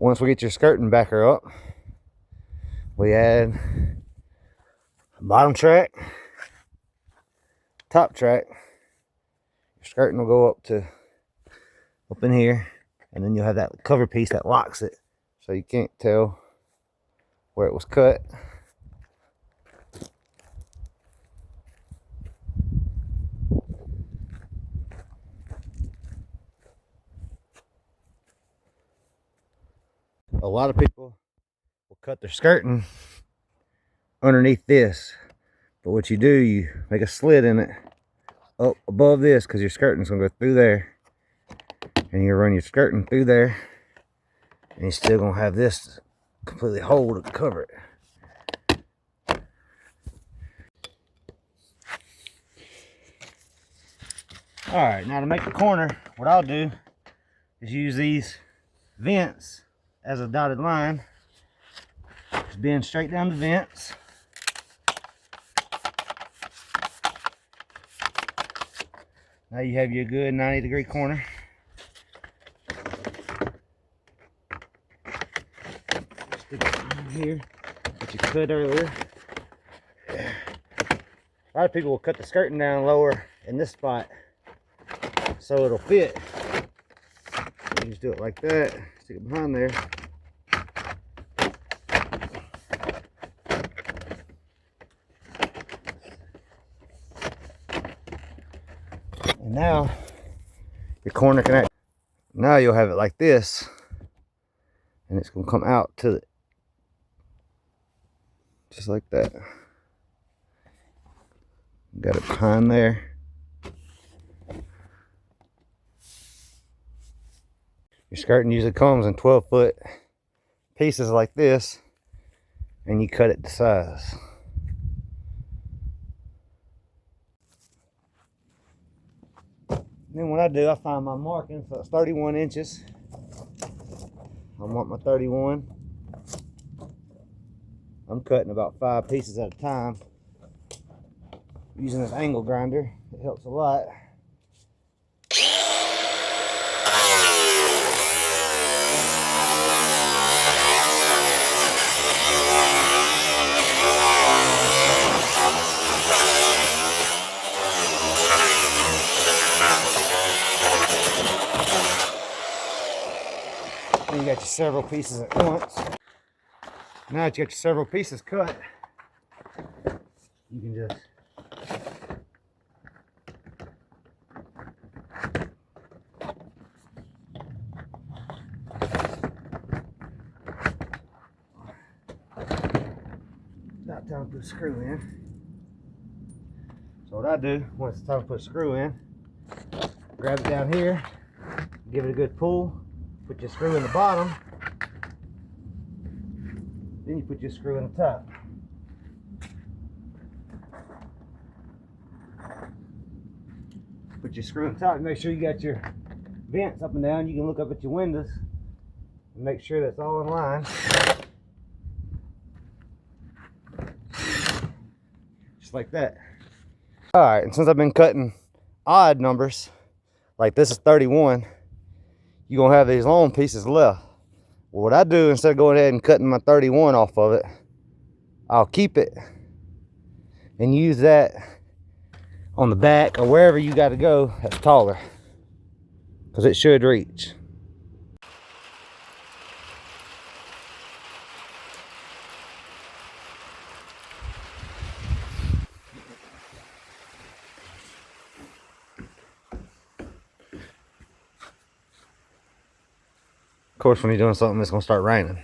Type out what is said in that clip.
Once we get your skirting backer up, we add bottom track, top track. Your skirting will go up in here, and then you'll have that cover piece that locks it, so you can't tell where it was cut. A lot of people will cut their skirting underneath this, but what you do, you make a slit in it up above this, because your skirting's gonna go through there, and you run your skirting through there, and you're still gonna have this completely whole to cover it. All right, now to make the corner, what I'll do is use these vents as a dotted line. Just bend straight down the vents. Now you have your good 90-degree corner. Stick it in here, what you cut earlier. A lot of people will cut the skirting down lower in this spot so it'll fit. You just do it like that, stick it behind there. And now your corner can act. Now you'll have it like this, and it's gonna come out to it just like that. Got it behind there. Your skirting usually comes in 12-foot pieces like this, and you cut it to size. Then what I do, I find my marking, so it's 31 inches. I mark my 31. I'm cutting about 5 pieces at a time. Using this angle grinder, it helps a lot. And you got your several pieces at once. Now that you got your several pieces cut, you can just about time to put a screw in. So what I do, once it's time to put a screw in, grab it down here, give it a good pull, put your screw in the bottom, then you put your screw in the top. Put your screw in the top and make sure you got your vents up and down. You can look up at your windows and make sure that's all in line. Just like that. All right, and since I've been cutting odd numbers, like this is 31, you're gonna have these long pieces left. Well, what I do, instead of going ahead and cutting my 31 off of it, I'll keep it and use that on the back or wherever you got to go that's taller, because it should reach. Of course, when you're doing something, it's gonna start raining.